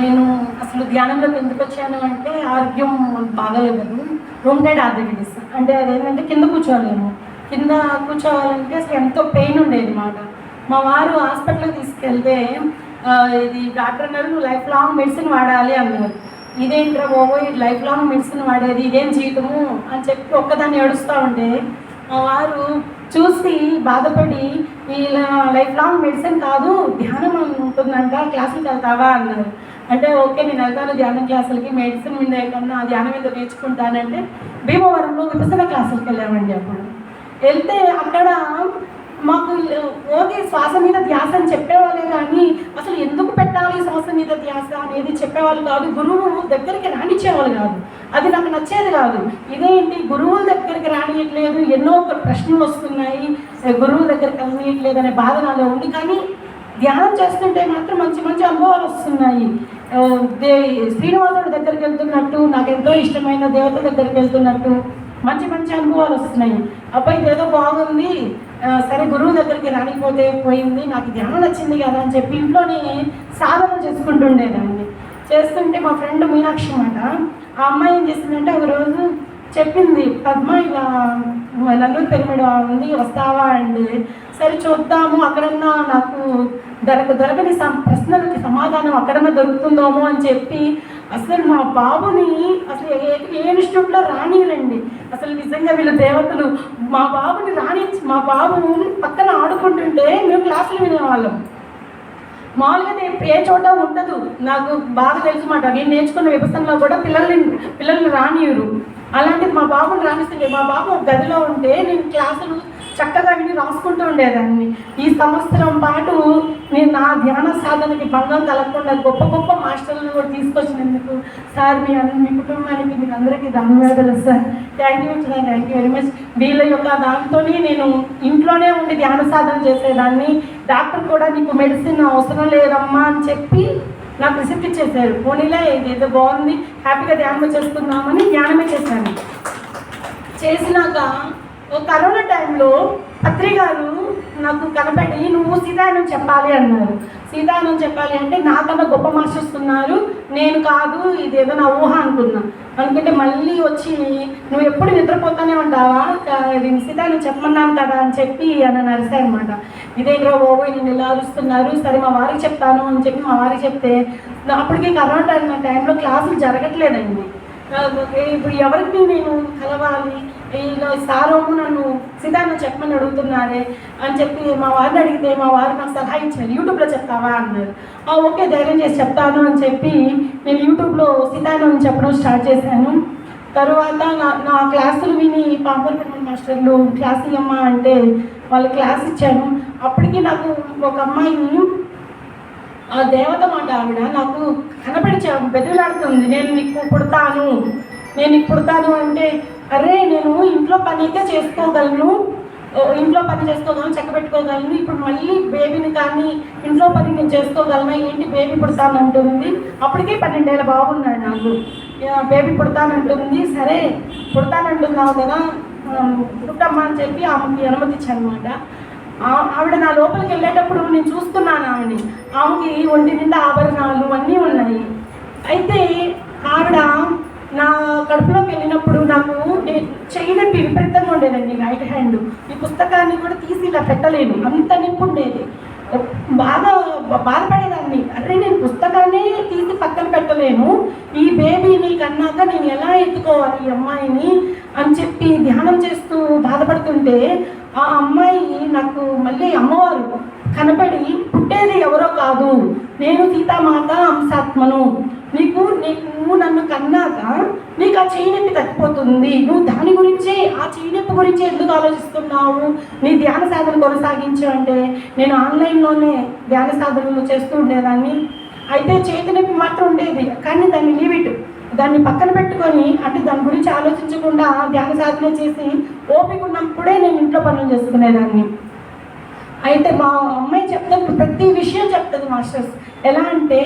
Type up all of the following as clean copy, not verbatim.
నేను అసలు ధ్యానంలోకి ఎందుకు వచ్చాను అంటే ఆరోగ్యం బాగాలేదు. రూమ్టైడ్ ఆర్థరైటిస్ అంటే అదేంటంటే కింద కూర్చోలేము. కింద కూర్చోవాలంటే అసలు ఎంతో పెయిన్ ఉండేది మాట. మా వారు హాస్పిటల్కి తీసుకెళ్తే ఇది డాక్టర్ అన్నారు, నువ్వు లైఫ్ లాంగ్ మెడిసిన్ వాడాలి అన్నారు. ఇదేంట్రా బాబు, ఈ లైఫ్ లాంగ్ మెడిసిన్ వాడేది ఇదేం జీవితము అని చెప్పి ఒక్కదాన్ని ఏడుస్తూ ఉంటే మా వారు చూసి బాధపడి, ఇలా లైఫ్ లాంగ్ మెడిసిన్ కాదు ధ్యానం ఉంటుందంట, క్లాసులకు వెళ్తావా అన్నారు. అంటే ఓకే నేను వెళ్తాను ధ్యానం క్లాసులకి, మెడిసిన్ మీద కన్నా ధ్యానం మీద నేర్చుకుంటానంటే భీమవరంలో విభజన క్లాసులకు వెళ్ళామండి. అప్పుడు వెళ్తే అక్కడ మాకు ఓకే శ్వాస మీద ధ్యాస అని చెప్పేవాళ్ళే కానీ అసలు ఎందుకు పెట్టాలి శ్వాస మీద ధ్యాస అనేది చెప్పేవాళ్ళు కాదు. గురువు దగ్గరికి రానిచ్చేవాళ్ళు కాదు. అది నాకు నచ్చేది కాదు. ఇదేంటి గురువుల దగ్గరికి రానియట్లేదు, ఎన్నో ప్రశ్నలు వస్తున్నాయి, గురువుల దగ్గరికి రానియట్లేదు అనే బాధ నాలో ఉంది. కానీ ధ్యానం చేస్తుంటే మాత్రం మంచి మంచి అనుభవాలు వస్తున్నాయి. శ్రీనివాసుడి దగ్గరికి వెళ్తున్నట్టు, నాకు ఎంతో ఇష్టమైన దేవత దగ్గరికి వెళ్తున్నట్టు మంచి మంచి అనుభవాలు వస్తున్నాయి. అబ్బాయి ఇదేదో బాగుంది, సరే గురువు దగ్గరికి రానిపోతే పోయింది, నాకు ధ్యానం నచ్చింది కదా అని చెప్పి ఇంట్లోనే సాధన చేసుకుంటుండేదాన్ని. చేస్తుంటే మా ఫ్రెండ్ మీనాక్షి అన్నమాట, ఆ అమ్మాయి ఏం చేసిందంటే ఒకరోజు చెప్పింది, పద్మ ఇలా నల్లూరు పిరమిడ్ ఉంది వస్తావా అండి. సరే చూద్దాము, అక్కడన్నా నాకు దొరకని ప్రశ్నలకి సమాధానం అక్కడన్నా దొరుకుతుందేమో అని చెప్పి అసలు మా బాబుని అసలు ఏ ఇన్స్టిట్యూట్లో రానిరండి. అసలు నిజంగా వీళ్ళు దేవతలు. మా బాబుని మా బాబు పక్కన ఆడుకుంటుంటే మేము క్లాసులు వినేవాళ్ళం. మామూలుగా ఏ చోట ఉండదు, నాకు బాగా తెలుసు మాట. నేను నేర్చుకున్న వ్యవస్థలో కూడా పిల్లల్ని రానియరు. అలాంటిది మా బాబుని రాణిస్తుండే. మా బాబు గదిలో ఉంటే నేను క్లాసులు చక్కగా విని రాసుకుంటూ ఉండేదాన్ని. ఈ సంవత్సరం పాటు నేను నా ధ్యాన సాధనకి భంగం కలగకుండా గొప్ప గొప్ప మాస్టర్లను కూడా తీసుకొచ్చినందుకు సార్ మీ కుటుంబానికి మీకు అందరికీ ధన్యవాదాలు sir. Thank you very much. వీళ్ళ యొక్క దాంతోనే నేను ఇంట్లోనే ఉండి ధ్యాన సాధన చేసేదాన్ని. డాక్టర్ కూడా నీకు మెడిసిన్ అవసరం లేదమ్మా అని చెప్పి నాకు రిసిప్ట్ ఇచ్చేసారు. పోనీలే ఇదేదో బాగుంది, హ్యాపీగా ధ్యానం చేసుకుందామని ధ్యానమే చేశాను. చేసినాక కరోనా టైంలో పత్రి గారు నాకు కనపడి నువ్వు సీతాయనం చెప్పాలి అన్నారు. సీతాయనం చెప్పాలి అంటే నాకన్నా గొప్ప మాస్టర్స్ ఉన్నారు, నేను కాదు ఇదేదో నా ఊహ అనుకుంటే మళ్ళీ వచ్చి నువ్వు ఎప్పుడు నిద్రపోతానే ఉంటావా, సీతాయనం చెప్పమన్నాను కదా అని చెప్పి అని అరిసాయి అనమాట. ఇదేంద్రో బాబు నేను ఇలా అరుస్తున్నారు, సరే మా వారికి చెప్తాను అని చెప్పి మా వారికి చెప్తే అప్పటికి కరోనా టైంలో క్లాసులు జరగట్లేదండి. ఇప్పుడు ఎవరికి నేను కలవాలి, ఇలా సారోము నన్ను సీతాయనం చెప్పమని అడుగుతున్నారే అని చెప్పి మా వారిని అడిగితే మా వారు నాకు సలహా ఇచ్చారు, యూట్యూబ్లో చెప్తావా అన్నారు. ఓకే ధైర్యం చేసి చెప్తాను అని చెప్పి నేను యూట్యూబ్లో సీతాయనం చెప్పడం స్టార్ట్ చేశాను. తర్వాత నా క్లాసులు విని పాపర్పల్లి మాస్టర్లు క్లాస్ ఇవ్వమ్మా అంటే వాళ్ళు క్లాస్ ఇచ్చాను. అప్పటికి నాకు ఒక అమ్మాయిని, ఆ దేవత మాట ఆవిడ నాకు కనపడి బెదిలాడుతుంది, నేను నీకు పుడతాను అంటే అరే నేను ఇంట్లో పని అయితే చేసుకోగలను, చక్క పెట్టుకోగలను, ఇప్పుడు మళ్ళీ బేబీని కానీ ఇంట్లో పని నేను చేసుకోగలను, ఏంటి బేబీ పుడతానంటుంది. అప్పటికే 12 ఏళ్ళ బాగున్నాడు నాకు. బేబీ పుడతానంటుంది, సరే పుడతానంటున్నావు కదా పుట్టమ్మా అని చెప్పి ఆమెకి అనుమతి ఇచ్చాను అనమాట. ఆవిడ నా లోపలికి వెళ్ళేటప్పుడు నేను చూస్తున్నాను ఆమెకి ఒంటి నిండా ఆభరణాలు అన్నీ ఉన్నాయి. అయితే ఆవిడ నా కడుపులోకి వెళ్ళినప్పుడు నాకు చెయ్యి నొప్పి విపరీతంగా ఉండేదండి, రైట్ హ్యాండ్. ఈ పుస్తకాన్ని కూడా తీసి ఇలా పెట్టలేను, అంత నొప్పి ఉండేది. బాధపడేదాన్ని, అరే నేను పుస్తకాన్ని తీసి పక్కన పెట్టలేను, ఈ బేబీని కన్నాక నేను ఎలా ఎత్తుకోవాలి ఈ అమ్మాయిని అని చెప్పి ధ్యానం చేస్తూ బాధపడుతుంటే ఆ అమ్మాయి నాకు మళ్ళీ అమ్మవారు కనపడి, పుట్టేది ఎవరో కాదు, నేను సీతామాత అంశాత్మను, నువ్వు నన్ను కన్నాక నీకు ఆ చెయ్యి నొప్పి తగ్గిపోతుంది, నువ్వు దాని గురించే ఆ చెయ్యి నొప్పి గురించి ఎందుకు ఆలోచిస్తున్నావు, నీ ధ్యాన సాధన కొనసాగించు అంటే నేను ఆన్లైన్లోనే ధ్యాన సాధనలు చేస్తూ ఉండేదాన్ని. అయితే చేతి నొప్పి మాత్రం ఉండేది, కానీ దాన్ని పక్కన పెట్టుకొని అంటే దాని గురించి ఆలోచించకుండా ధ్యాన సాధన చేసి ఓపిక ఉన్నప్పుడే నేను ఇంట్లో పనులు చేసుకునేదాన్ని. అయితే మా అమ్మాయి చెప్తుంది, ప్రతి విషయం చెప్తుంది మాస్టర్స్. ఎలా అంటే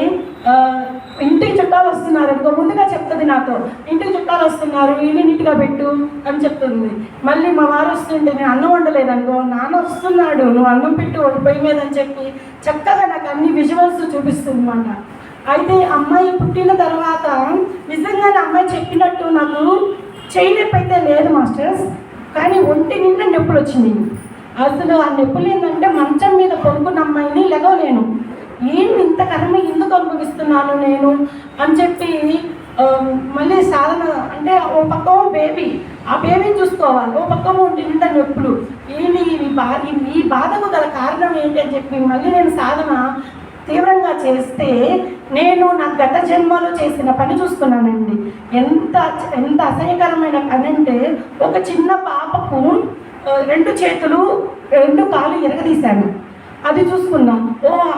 ఇంటికి చుట్టాలు వస్తున్నారు అనుకో ముందుగా చెప్తుంది నాతో, ఇంటికి చుట్టాలు వస్తున్నారు ఇల్లు నీట్గా పెట్టు అని చెప్తుంది. మళ్ళీ మా వారు వస్తుంటే నేను అన్నం వండలేదనుకో, నాన్న వస్తున్నాడు నువ్వు అన్నం పెట్టు పొయ్యి మీద అని చెప్పి చక్కగా నాకు అన్ని విజువల్స్ చూపిస్తుంది అన్నమాట. అయితే అమ్మాయి పుట్టిన తర్వాత నిజంగానే అమ్మాయి చెప్పినట్టు నాకు చేయి నొప్పి అయితే లేదు మాస్టర్స్, కానీ ఒంటి నిండా నొప్పులు వచ్చింది. అసలు ఆ నొప్పులు ఏంటంటే మంచం మీద పడుకున్న అమ్మాయిని లెగవలేను. ఏం ఇంత కర్మ ఎందుకు అనుభవిస్తున్నాను నేను అని చెప్పి మళ్ళీ సాధన అంటే ఓ పక్క బేబీ, ఆ బేబీని చూసుకోవాలి, ఓ పక్క ఒంటి నిండా నొప్పులు. ఏమి ఈ బాధకు గల కారణం ఏంటి అని చెప్పి మళ్ళీ నేను సాధన తీవ్రంగా చేస్తే నేను నా గత జన్మలో చేసిన పని చూసుకున్నానండి. ఎంత ఎంత అసహ్యకరమైన పని అంటే, ఒక చిన్న పాపకు 2 చేతులు 2 కాళ్ళు ఎరగదీశాను. అది చూసుకున్నాం.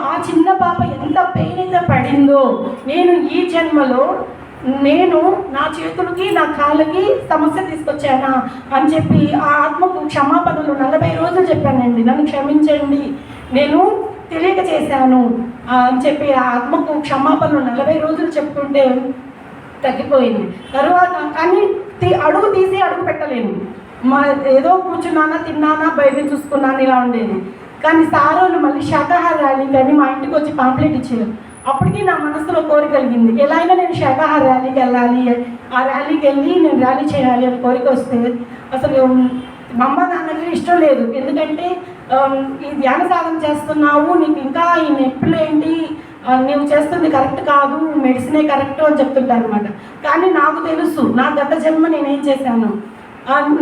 ఆ చిన్న పాప ఎంత పెయిన్ అయితే పడిందో, నేను ఈ జన్మలో నేను నా చేతులకి నా కాళ్ళకి సమస్య తీసుకొచ్చానా అని చెప్పి ఆ ఆత్మకు క్షమాపణలు 40 రోజులు చెప్పానండి. నన్ను క్షమించండి, నేను తెలియక చేశాను అని చెప్పి ఆ ఆత్మకు క్షమాపణలు 40 రోజులు చెప్తుంటే తగ్గిపోయింది. తర్వాత కానీ అడుగు తీసి అడుగు పెట్టలేను. ఏదో కూర్చున్నానా, తిన్నానా, బైబిల్ చూసుకున్నాను, ఇలా ఉండేది. కానీ సారోళ్ళు మళ్ళీ శాకాహార ర్యాలీకి అని మా ఇంటికి వచ్చి పాంప్లెట్ ఇచ్చారు. అప్పటికి నా మనసులో కోరిక కలిగింది, ఎలా అయినా నేను శాకాహార ర్యాలీకి వెళ్ళాలి, ఆ ర్యాలీకి వెళ్ళి నేను ర్యాలీ చేయాలి అని కోరిక వస్తే అసలు మా అమ్మ నాన్నకి ఇష్టం లేదు. ఎందుకంటే ఈ ధ్యాన సాధన చేస్తున్నావు, నీకు ఇంకా ఈ నొప్పులు ఏంటి, నువ్వు చేస్తుంది కరెక్ట్ కాదు, మెడిసినే కరెక్ట్ అని చెప్తుంటారు అనమాట. కానీ నాకు తెలుసు నా గత జన్మ నేనేం చేశాను,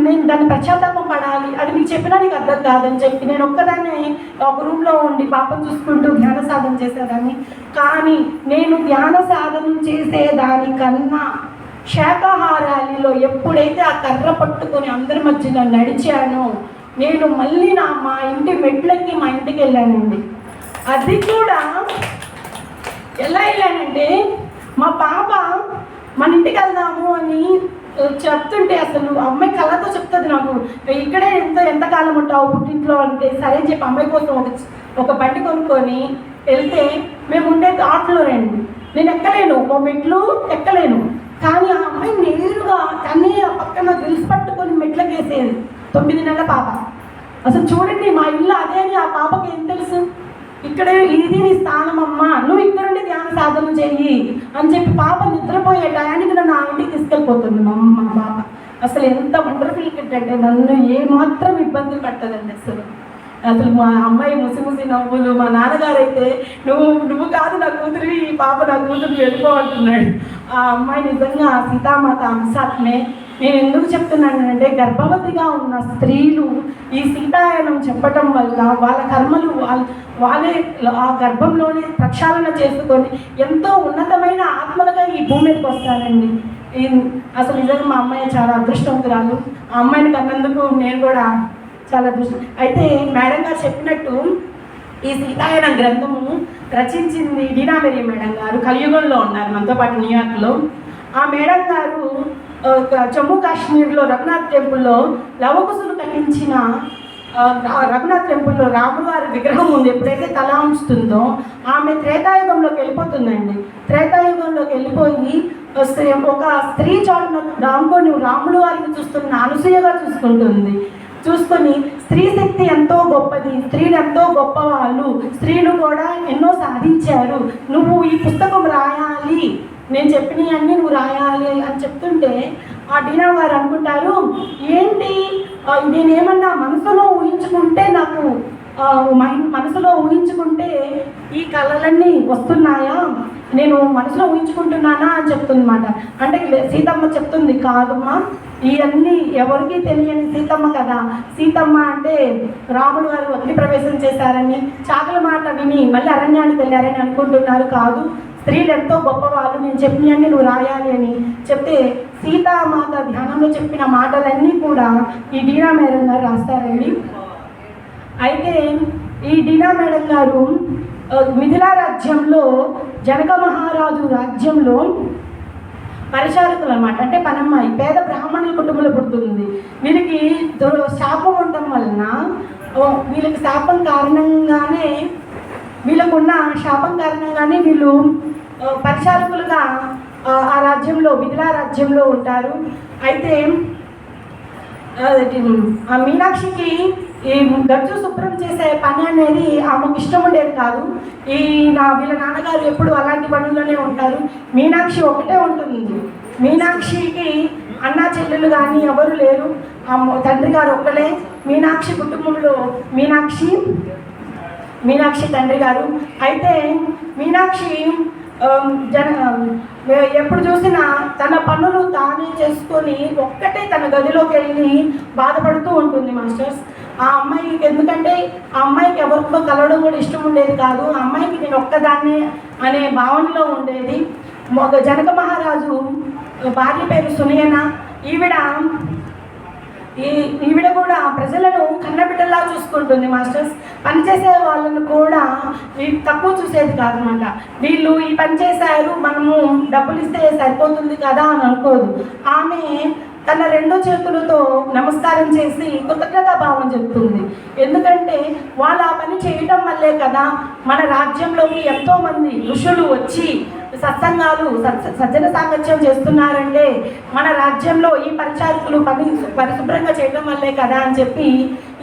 నేను దాన్ని పశ్చాత్తాపం పడాలి, అది నీకు చెప్పినా నీకు అర్థం కాదని చెప్పి నేను ఒక్కదాన్ని ఒక రూమ్లో ఉండి పాపం చూసుకుంటూ ధ్యాన సాధన చేసేదాన్ని. కానీ నేను ధ్యాన సాధన చేసేదానికన్నా శాకాహారాలలో ఎప్పుడైతే ఆ కర్ర పట్టుకొని అందరి మధ్యలో నడిచానో, నేను మళ్ళీ మా ఇంటి మెట్లకి మా ఇంటికి వెళ్ళానండి. అది కూడా ఎలా వెళ్ళానంటే, మా పాప మన ఇంటికి వెళ్దాము అని చెప్తుంటే అసలు అమ్మాయి కళ్ళతో చెప్తుంది నాకు, ఇక్కడే ఎంతకాలం ఉంటావు పుట్టింట్లో అంటే. సరే అని చెప్పి అమ్మాయి కోసం ఒక బండి కొనుక్కొని వెళ్తే మేము ఉండేది ఆటోలోనండి. నేను ఎక్కలేను, ఓ మెట్లు ఎక్కలేను. కానీ ఆ అమ్మాయి నేరుగా తనే పక్కన గిల్స్ పట్టుకొని మెట్లకి వేసేది. 9 నెలల పాప. అసలు చూడండి, మా ఇల్లు అదే అని ఆ పాపకి ఏం తెలుసు, ఇక్కడే ఇది నీ స్థానం అమ్మా, నువ్వు ఇక్కడుండి ధ్యాన సాధన చెయ్యి అని చెప్పి పాప నిద్రపోయే టయానికి నన్ను ఆ ఇంటికి తీసుకెళ్ళిపోతుంది మా పాప. అసలు ఎంత వండర్ఫుల్ కిట్ అంటే నన్ను ఏమాత్రం ఇబ్బంది పట్టదండి. అసలు మా అమ్మాయి ముసి నవ్వులు, మా నాన్నగారు అయితే నువ్వు కాదు నా కూతురు, ఈ పాప నా కూతురు వెళ్ళిపోమంటున్నాడు. ఆ అమ్మాయి నిజంగా సీతామాత అంశాత్మే. నేను ఎందుకు చెప్తున్నానంటే, గర్భవతిగా ఉన్న స్త్రీలు ఈ సీతాయనం చెప్పటం వల్ల వాళ్ళ కర్మలు వాళ్ళే ఆ గర్భంలోనే ప్రక్షాళన చేసుకొని ఎంతో ఉన్నతమైన ఆత్మలుగా ఈ భూమి మీదకి వస్తానండి. అసలు నిజంగా మా అమ్మాయి చాలా అదృష్టవంతురాలు. ఆ అమ్మాయిని కన్నందుకు నేను కూడా చాలా అదృష్టం. అయితే మేడం గారు చెప్పినట్టు ఈ సీతాయనం గ్రంథము రచించింది డీనా మేరీ మేడం గారు. కలియుగంలో ఉన్నారు మనతో పాటు న్యూయార్క్లో. ఆ మేడం గారు జమ్మూ కాశ్మీర్లో రఘునాథ్ టెంపుల్లో లవకుశులు కట్టించిన రఘునాథ్ టెంపుల్లో రాముడు వారి విగ్రహం ఉంది. ఎప్పుడైతే తల ఉంచుతుందో ఆమె త్రేతాయుగంలోకి వెళ్ళిపోతుందండి. త్రేతాయుగంలోకి వెళ్ళిపోయి ఒక స్త్రీ చాటున రాముడు రాముడు వారిని చూస్తున్న అనసూయగా చూసుకొని స్త్రీ శక్తి ఎంతో గొప్పది, స్త్రీలు ఎంతో గొప్పవాళ్ళు, స్త్రీలు కూడా ఎన్నో సాధించారు, నువ్వు ఈ పుస్తకం రాయాలి, నేను చెప్పినవన్నీ నువ్వు రాయాలి అని చెప్తుంటే ఆ డీనా గారు అనుకుంటారు, ఏంటి నేనేమన్నా మనసులో ఊహించుకుంటే నాకు మనసులో ఊహించుకుంటే ఈ కళలన్నీ వస్తున్నాయా, నేను మనసులో ఊహించుకుంటున్నానా అని చెప్తుందన్నమాట. అంటే సీతమ్మ చెప్తుంది, కాదమ్మా ఇవన్నీ ఎవరికి తెలియని సీతమ్మ కదా. సీతమ్మ అంటే రాముడు గారు అగ్ని ప్రవేశం చేశారని, చాకల మాట విని మళ్ళీ అరణ్యానికి వెళ్ళారని అనుకుంటున్నారు. కాదు, స్త్రీలు ఎంతో గొప్పవాళ్ళు, నేను చెప్పినవన్నీ నువ్వు రాయాలి అని చెప్తే సీతామాత ధ్యానంలో చెప్పిన మాటలన్నీ కూడా ఈ డీనా మేడం గారు రాస్తారండి. అయితే ఈ డీనా మేడం గారు మిథిలా రాజ్యంలో జనక మహారాజు రాజ్యంలో పరిచారకులు అన్నమాట. అంటే పనమ్మాయి, పేద బ్రాహ్మణుల కుటుంబంలో పుడుతుంది. వీళ్ళకి శాపం ఉండటం వలన వీళ్ళకి శాపం కారణంగానే వీళ్ళకున్న శాపం కారణంగానే వీళ్ళు పరిచారకులుగా ఆ రాజ్యంలో మిథిలా రాజ్యంలో ఉంటారు. అయితే ఆ మీనాక్షికి ఈ గచ్చు శుభ్రం చేసే పని అనేది ఆమెకు ఇష్టం ఉండేది కాదు. వీళ్ళ నాన్నగారు ఎప్పుడు అలాంటి పనుల్లోనే ఉంటారు. మీనాక్షి ఒకటే ఉంటుంది. మీనాక్షికి అన్నా చెల్లెలు కానీ ఎవరు లేరు, తండ్రి గారు ఒక్కలే. మీనాక్షి కుటుంబంలో మీనాక్షి తండ్రి గారు. అయితే మీనాక్షి ఎప్పుడు చూసినా తన పనులు తానే చేసుకొని ఒక్కటే తన గదిలోకి వెళ్ళి బాధపడుతూ ఉంటుంది మాస్టర్స్. ఆ అమ్మాయికి ఎందుకంటే ఆ అమ్మాయికి ఎవరితో కలవడం కూడా ఇష్టం ఉండేది కాదు. ఆ అమ్మాయికి నేను ఒక్కదాన్నే అనే భావనలో ఉండేది. జనక మహారాజు భార్య పేరు సునయన. ఈవిడ కూడా ప్రజలను కన్నబిడ్డలా చూసుకుంటుంది మాస్టర్స్. పనిచేసే వాళ్ళను కూడా తక్కువ చూసేది కాదనమాట. వీళ్ళు ఈ పని చేశారు, మనము డబ్బులు ఇస్తే సరిపోతుంది కదా అని అనుకోదు. ఆమె తన 2 చేతులతో నమస్కారం చేసి కృతజ్ఞతా భావం చెప్తుంది. ఎందుకంటే వాళ్ళు ఆ పని చేయటం వల్లే కదా మన రాజ్యంలోకి ఎంతోమంది ఋషులు వచ్చి సత్సంగాలు సజ్జన సాంగత్యం చేస్తున్నారంటే మన రాజ్యంలో ఈ పరిచారకులు పరిశుభ్రంగా చేయడం వల్లే కదా అని చెప్పి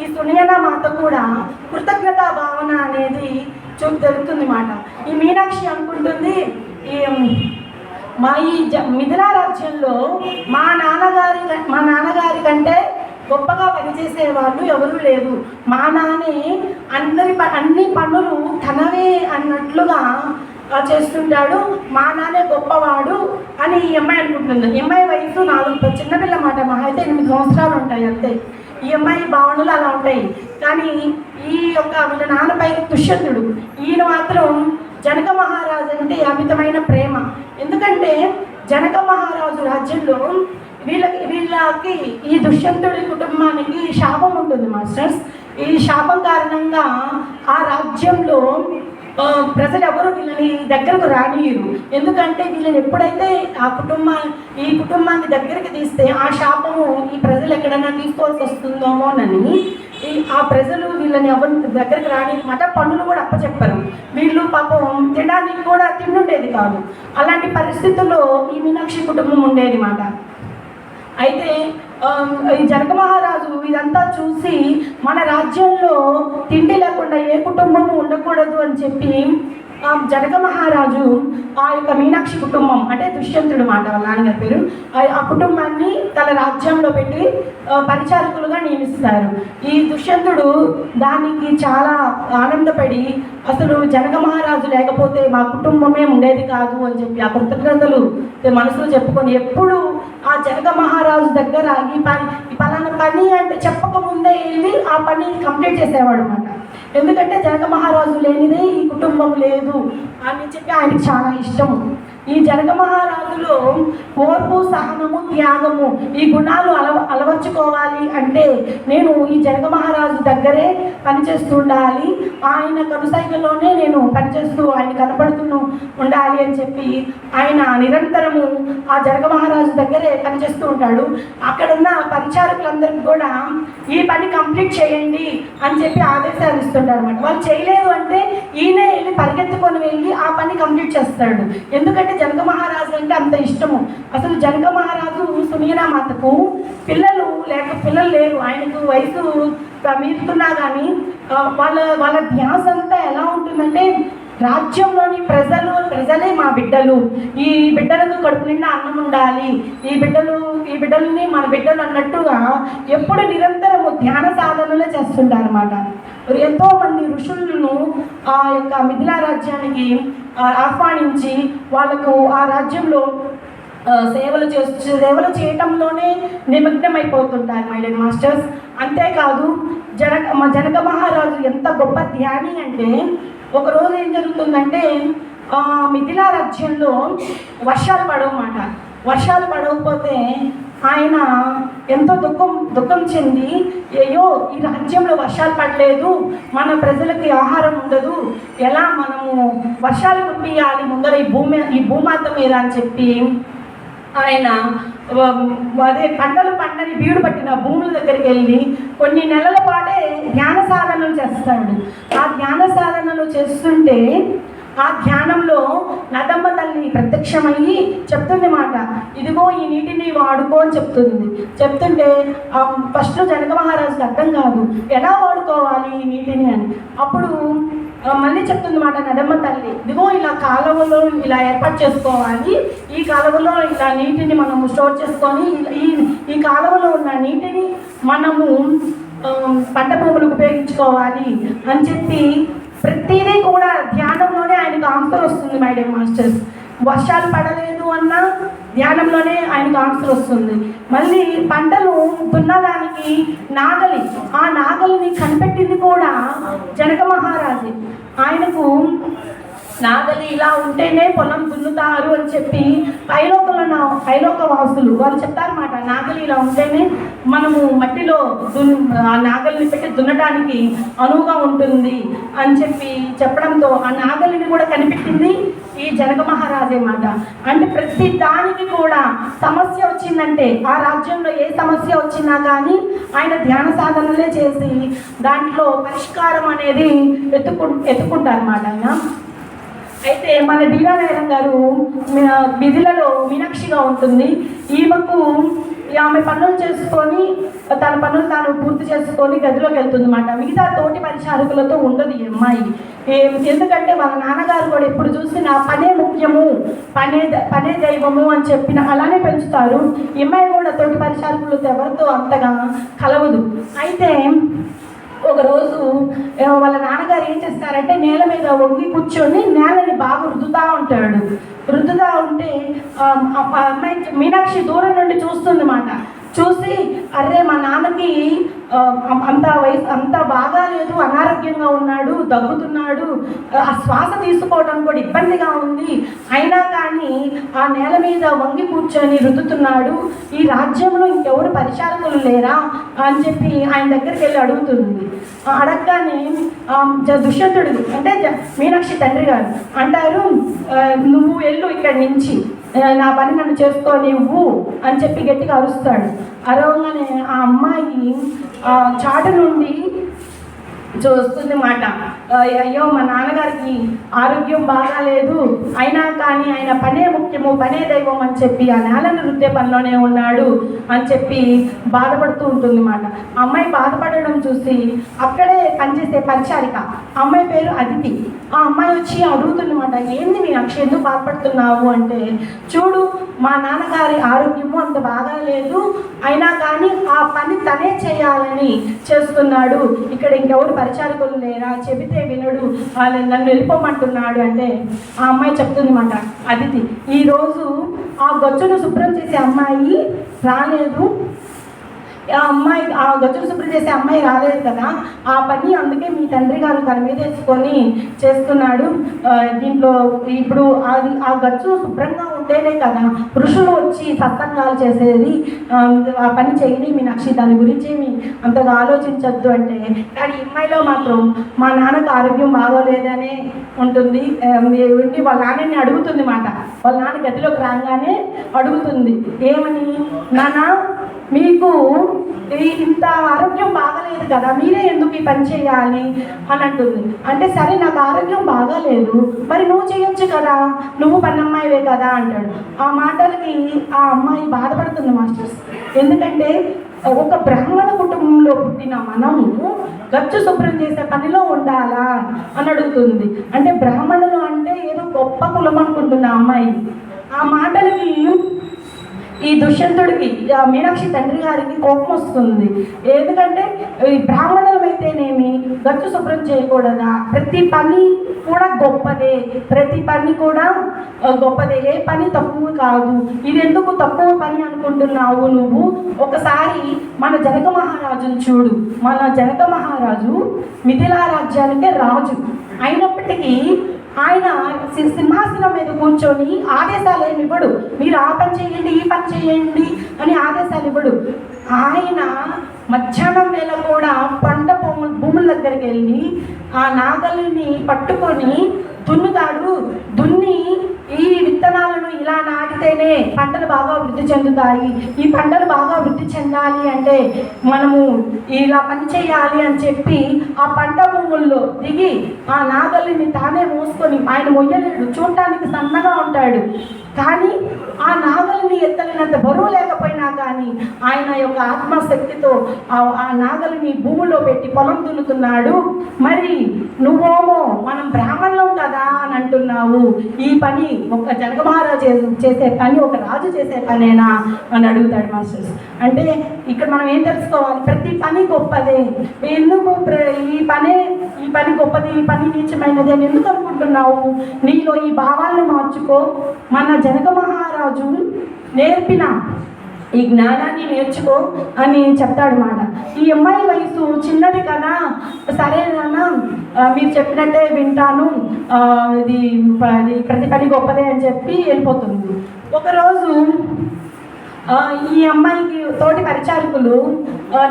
ఈ సునయన మాత కూడా కృతజ్ఞతా భావన అనేది తెలుస్తుంది మాట. ఈ మీనాక్షి అనుకుంటుంది, ఈ మిథిలా రాజ్యంలో మా నాన్నగారి కంటే గొప్పగా పనిచేసే వాళ్ళు ఎవరూ లేరు. మా నాన్నే అన్ని పనులు తనవే అన్నట్లుగా చేస్తుంటాడు. మా నాన్నే గొప్పవాడు అని ఈ అమ్మాయి అనుకుంటుంది. ఈ అమ్మాయి వయసు 4 చిన్నపిల్ల మాట, మహా అయితే 8 సంవత్సరాలు ఉంటాయి అంతే. ఈ అమ్మాయి భావనలు అలా ఉంటాయి. కానీ వీళ్ళ నాన్నపై దుష్యంతుడు, ఈయన మాత్రం జనక మహారాజు అంటే అమితమైన ప్రేమ. ఎందుకంటే జనక మహారాజు రాజ్యంలో వీళ్ళకి ఈ దుష్యంతుడి కుటుంబానికి శాపం ఉంటుంది మాస్టర్స్. ఈ శాపం కారణంగా ఆ రాజ్యంలో ప్రజలు ఎవరు వీళ్ళని దగ్గరకు రానియరు. ఎందుకంటే వీళ్ళని ఎప్పుడైతే ఈ కుటుంబాన్ని దగ్గరికి తీస్తే ఆ శాపము ఈ ప్రజలు ఎక్కడైనా తీసుకోవాల్సి వస్తుందోమోనని ఆ ప్రజలు వీళ్ళని ఎవరి దగ్గరికి రానిమాట. పనులు కూడా అప్పచెప్పారు. వీళ్ళు పాపం తినడానికి కూడా తిండుండేది కాదు. అలాంటి పరిస్థితుల్లో ఈ మీనాక్షి కుటుంబం ఉండేది మాట. అయితే ఈ జనక మహారాజు ఇదంతా చూసి మన రాజ్యంలో తిండి లేకుండా ఏ కుటుంబము ఉండకూడదు అని చెప్పి జనక మహారాజు ఆ యొక్క మీనాక్షి కుటుంబం అంటే దుష్యంతుడు మాట వాళ్ళ నాన్నగారి పేరు, ఆ కుటుంబాన్ని తన రాజ్యంలో పెట్టి పరిచారకులుగా నియమిస్తారు. ఈ దుష్యంతుడు దానికి చాలా ఆనందపడి అసలు జనక మహారాజు లేకపోతే మా కుటుంబమే ఉండేది కాదు అని చెప్పి ఆ కృతజ్ఞతలు మనసులో చెప్పుకొని ఎప్పుడు ఆ జనక మహారాజు దగ్గర ఈ పలానా పని అంటే చెప్పకముందే వెళ్ళి ఆ పని కంప్లీట్ చేసేవాడు అన్నమాట. ఎందుకంటే జనక మహారాజు లేనిదే ఈ కుటుంబం లేదు అని చెప్పి ఆయనకి చాలా ఇష్టము. ఈ జనక మహారాజులో ఓర్పు, సహనము, త్యాగము ఈ గుణాలు అలవర్చుకోవాలి అంటే నేను ఈ జనక మహారాజు దగ్గరే పనిచేస్తూ ఉండాలి, ఆయన కనుసైగల్లోనే నేను పనిచేస్తూ ఆయన కనపడుతూ ఉండాలి అని చెప్పి ఆయన నిరంతరము ఆ జనక మహారాజు దగ్గరే పనిచేస్తూ ఉంటాడు. అక్కడున్న పరిచారకులందరికీ కూడా ఈ పని కంప్లీట్ చేయండి అని చెప్పి ఆదేశాలు ఇస్తుంటాడు అనమాట. వాళ్ళు చేయలేదు అంటే ఈయనే వెళ్ళి పరిగెత్తుకొని వెళ్ళి ఆ పని కంప్లీట్ చేస్తాడు. ఎందుకంటే జనక మహారాజు అంటే అంత ఇష్టము. అసలు జనక మహారాజు సునీనా మాతకు పిల్లలు లేరు. ఆయనకు వయసు మీరుతున్నా కానీ వాళ్ళ ధ్యాస అంతా ఎలా ఉంటుందంటే రాజ్యంలోని ప్రజలే మా బిడ్డలు, ఈ బిడ్డలకు కడుపు నిండా అన్నం ఉండాలి, ఈ బిడ్డలని మన బిడ్డలు అన్నట్టుగా ఎప్పుడు నిరంతరము ధ్యాన సాధనలే చేస్తుంటారు అన్నమాట. ఎంతో మంది ఋషులను ఆ యొక్క మిథిలా రాజ్యానికి ఆహ్వానించి వాళ్ళకు ఆ రాజ్యంలో సేవలు చేయటంలోనే నిమగ్నమైపోతుంటారు మై డియర్ మాస్టర్స్. అంతేకాదు జనక మహారాజు ఎంత గొప్ప ధ్యాని అంటే ఒకరోజు ఏం జరుగుతుందంటే మిథిలా రాజ్యంలో వర్షాలు పడవమాట. వర్షాలు పడవకపోతే ఆయన ఎంతో దుఃఖం చెంది అయ్యో ఈ రాజ్యంలో వర్షాలు పడలేదు, మన ప్రజలకి ఆహారం ఉండదు, ఎలా మనము వర్షాలు కురిపియాలి ముందర ఈ భూమాత మీద అని చెప్పి ఆయన పంటలు పండని బీడు పట్టిన భూముల దగ్గరికి వెళ్ళి కొన్ని నెలల పాటే ధ్యాన సాధనలు చేస్తాడు. ఆ ధ్యాన సాధనలు చేస్తుంటే ఆ ధ్యానంలో నదమ్మ తల్లి ప్రత్యక్ష ప్రత్యక్షమయ్యి చెప్తుంది మాట, ఇదిగో ఈ నీటిని వాడుకో అని చెప్తుంటే ఫస్ట్ జనక మహారాజుకి అర్థం కాదు ఎలా వాడుకోవాలి ఈ నీటిని అని. అప్పుడు మళ్ళీ చెప్తుంది మాట నదమ్మ తల్లి, ఇదిగో ఇలా కాలువలో ఇలా ఏర్పాటు చేసుకోవాలి, ఈ కాలువలో ఇలా నీటిని మనము స్టోర్ చేసుకొని ఈ కాలువలో ఉన్న నీటిని మనము పంట భూములకు ఉపయోగించుకోవాలి అని చెప్పి ప్రతిదీ కూడా ధ్యానంలోనే ఆయనకు ఆన్సర్ వస్తుంది. మై డియర్ మాస్టర్స్, వర్షాలు పడలేదు అన్నా ధ్యానంలోనే ఆయనకు ఆన్సర్ వస్తుంది. మళ్ళీ పంటలు దున్నడానికి నాగలి, ఆ నాగలిని కనిపెట్టింది కూడా జనక మహారాజు. ఆయనకు నాగలి ఇలా ఉంటేనే పొలం దున్నుతారు అని చెప్పి పైలోక వాసులు వాళ్ళు చెప్తారన్నమాట. నాగలి ఇలా ఉంటేనే మనము మట్టిలో ఆ నాగలిని పెట్టి దున్నడానికి అనువుగా ఉంటుంది అని చెప్పి చెప్పడంతో ఆ నాగలిని కూడా కనిపెట్టింది ఈ జనక మహారాజే మాట. అంటే ప్రతి దానికి కూడా సమస్య వచ్చిందంటే, ఆ రాజ్యంలో ఏ సమస్య వచ్చినా కానీ ఆయన ధ్యాన సాధనలే చేసి దాంట్లో పరిష్కారం అనేది ఎత్తుకుంటారు అన్నమాట ఆయన. అయితే మన డీనా నాయరం గారు విధులలో మీనాక్షిగా ఉంటుంది. ఆమె పనులు చేసుకొని తన పనులు తాను పూర్తి చేసుకొని గదిలోకి వెళ్తుంది అన్నమాట. మిగతా తోటి పరిచారకులతో ఉండదు ఈ అమ్మాయి. ఎందుకంటే వాళ్ళ నాన్నగారు కూడా ఎప్పుడు చూసినా పనే ముఖ్యము, పనే దైవము అని చెప్పిన అలానే పెంచుతారు. ఈ అమ్మాయి కూడా తోటి పరిచారకులతో ఎవరితో అంతగా కలవదు. అయితే ఒకరోజు వాళ్ళ నాన్నగారు ఏం చేస్తారంటే నేల మీద వంగి కూర్చొని నేలని బాగా రుద్దుతూ ఉంటాడు. రుద్దుతూ ఉంటే అమ్మాయి మీనాక్షి దూరం నుండి చూస్తుంది మాట. చూసి అరే మా నాన్నకి అంత బాగా లేదు, అనారోగ్యంగా ఉన్నాడు, దగ్గుతున్నాడు, ఆ శ్వాస తీసుకోవడం కూడా ఇబ్బందిగా ఉంది, అయినా కానీ ఆ నేల మీద వంగి కూర్చొని రుద్దుతున్నాడు, ఈ రాజ్యంలో ఇంకెవరు పరిచారకులు లేరా అని చెప్పి ఆయన దగ్గరికి వెళ్ళి అడుగుతుంది. అడగగానే దుష్యంతుడు అంటే మీనాక్షి తండ్రి గారు అంటారు, నువ్వు వెళ్ళు ఇక్కడి నుంచి, నా పని నన్ను చేసుకోనివ్వు అని చెప్పి గట్టిగా అరుస్తాడు. అరవగానే ఆ అమ్మాయి చాటు నుండి చూస్తుంది మాట. అయ్యో మా నాన్నగారికి ఆరోగ్యం బాగాలేదు, అయినా కానీ ఆయన పనే ముఖ్యము, పనే దైవం అని చెప్పి ఆ నేలను రుద్దే పనిలోనే ఉన్నాడు అని చెప్పి బాధపడుతూ ఉంటుంది మాట. అమ్మాయి బాధపడడం చూసి అక్కడే పనిచేసే పరిచారిక, అమ్మాయి పేరు అదితి, ఆ అమ్మాయి వచ్చి అడుగుతుంది మాట, ఏంది మీ అక్ష ఎందుకు బాధపడుతున్నావు అంటే, చూడు మా నాన్నగారి ఆరోగ్యము అంత బాగా లేదు, అయినా కానీ ఆ పని తనే చేయాలని చేస్తున్నాడు, ఇక్కడ ఇంకెవరు పరిచారకులు లేరా, చెబితే వినడు, నన్ను వెళ్ళిపోమంటున్నాడు అంటే ఆ అమ్మాయి చెప్తుంది మాట, అదితి ఈరోజు ఆ గచ్చును శుభ్రం చేసే అమ్మాయి రాలేదు, ఆ గచ్చులు శుభ్రం చేసే అమ్మాయి రాలేదు కదా, ఆ పని అందుకే మీ తండ్రి గారు తన మీద వేసుకొని చేస్తున్నాడు. దీంట్లో ఇప్పుడు ఆ గచ్చు శుభ్రంగా ఉంటేనే కదా పురుషులు వచ్చి సత్సంగాలు చేసేది, ఆ పని చేయని మీనాక్షి దాని గురించి అంతగా ఆలోచించద్దు అంటే, కానీ అమ్మాయిలో మాత్రం మా నాన్నకు ఆరోగ్యం బాగోలేదనే ఉంటుంది. వాళ్ళ నాన్నని అడుగుతుంది మాట, వాళ్ళ నాన్న గదిలోకి రాగానే అడుగుతుంది, ఏమని, నాన్న మీకు ఇంత ఆరోగ్యం బాగలేదు కదా, మీరే ఎందుకు ఈ పని చేయాలి అని అంటుంది. అంటే సరే నాకు ఆరోగ్యం బాగాలేదు, మరి నువ్వు చేయొచ్చు కదా, నువ్వు పన్నమ్మాయివే కదా అంటాడు. ఆ మాటలకి ఆ అమ్మాయి బాధపడుతుంది మాస్టర్స్. ఎందుకంటే ఒక బ్రాహ్మణ కుటుంబంలో పుట్టిన మనము గచ్చు శుభ్రం చేసే పనిలో ఉండాలా అని అడుగుతుంది. అంటే బ్రాహ్మణులు అంటే ఏదో గొప్ప కులం అనుకుంటుంది ఆ అమ్మాయి. ఆ మాటలకి ఈ దుష్యంతుడికి మీనాక్షి తండ్రి గారికి కోపం వస్తుంది. ఎందుకంటే ఈ బ్రాహ్మణులమైతేనేమి గచ్చు శుభ్రం చేయకూడదా, ప్రతి పని కూడా గొప్పదే, ప్రతి పని కూడా గొప్పదే, ఏ పని తక్కువ కాదు, ఇది ఎందుకు తక్కువ పని అనుకుంటున్నావు నువ్వు, ఒకసారి మన జనక మహారాజును చూడు, మన జనక మహారాజు మిథిలా రాజ్యానికే రాజు అయినప్పటికీ ఆయన సింహాసనం మీద కూర్చొని ఆదేశాలు ఏమి ఇవ్వడు, మీరు ఆ పని చేయండి ఈ పని చేయండి అని ఆదేశాలు ఇవ్వడు. ఆయన మధ్యాహ్నం వేళ కూడా పంట భూముల దగ్గరికి వెళ్ళి ఆ నాగలిని పట్టుకొని దున్నుతాడు. దున్ని ఈ విత్తనాలను ఇలా నాటితేనే పంటలు బాగా వృద్ధి చెందుతాయి, ఈ పంటలు బాగా వృద్ధి చెందాలి అంటే మనము ఇలా పని చేయాలి అని చెప్పి ఆ పంట భూముల్లో దిగి ఆ నాగలిని తానే మోసుకొని, ఆయన మొయ్యలేడు, చూడటానికి సన్నగా ఉంటాడు, కానీ ఆ నాగలిని ఎత్తలినంత బరువు లేకపోయినా కానీ ఆయన యొక్క ఆత్మశక్తితో ఆ నాగలిని భూమిలో పెట్టి పొలం దున్నుతున్నాడు. మరి నువ్వేమో మనం బ్రాహ్మణులం కదా అని అంటున్నావు, ఈ పని ఒక జనక మహారాజు చేసే పని ఒక రాజు చేసే పనేనా అని అడుగుతాడు మాస్టర్స్. అంటే ఇక్కడ మనం ఏం తెలుసుకోవాలి, ప్రతి పని గొప్పదే. ఎందుకు ఈ పని గొప్పది, ఈ పని నీచమైనది అని ఎందుకు అనుకుంటున్నావు? నీలో ఈ భావాలను మార్చుకో. మన జనక మహారాజు నేర్పిన ఈ జ్ఞానాన్ని నేర్చుకో అని చెప్తాడు మాట. ఈ అమ్మాయి వయసు చిన్నది కదా, సరే నాన్న మీరు చెప్పినట్టే వింటాను, ఇది ప్రతి పని గొప్పదే అని చెప్పి వెళ్ళిపోతుంది. ఒకరోజు ఈ అమ్మాయికి తోటి పరిచారకులు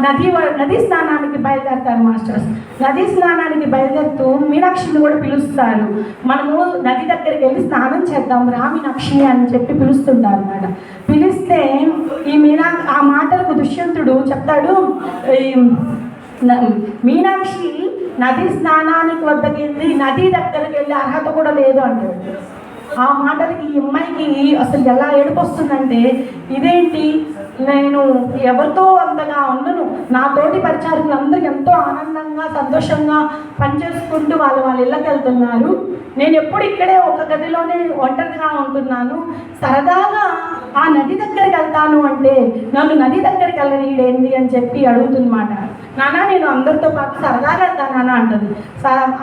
నదీ స్నానానికి బయలుదేరుతారు మాస్టర్స్. నదీ స్నానానికి బయలుదేరుతూ మీనాక్షిని కూడా పిలుస్తారు. మనము నది దగ్గరికి వెళ్ళి స్నానం చేద్దాం రా మీనాక్షి అని చెప్పి పిలుస్తుంటారు అన్నమాట. పిలిస్తే ఆ మాటలకు దుష్యంతుడు చెప్తాడు, మీనాక్షి నది స్నానానికి వద్దకు వెళ్ళి నది దగ్గరికి వెళ్ళి అర్హత కూడా లేదు అంటాడు. ఆ మాటలకి ఈ అమ్మాయికి అసలు ఎలా ఏడుపు వస్తుందంటే, ఇదేంటి నేను ఎవరితో అంతగా ఉండను, నా తోటి పరిచారకులు అందరూ ఎంతో ఆనందంగా సంతోషంగా పనిచేసుకుంటూ వాళ్ళ ఇళ్ళకి వెళ్తున్నారు, నేను ఎప్పుడు ఇక్కడే ఒక గదిలోనే ఒంటరిగా ఉంటున్నాను, సరదాగా ఆ నది దగ్గరికి వెళ్తాను అంటే నన్ను నది దగ్గరికి వెళ్ళనీడేంది అని చెప్పి అడుగుతుందన్నమాట. నాన్న నేను అందరితో పాటు సరదాగా వెళ్తానా అంటది.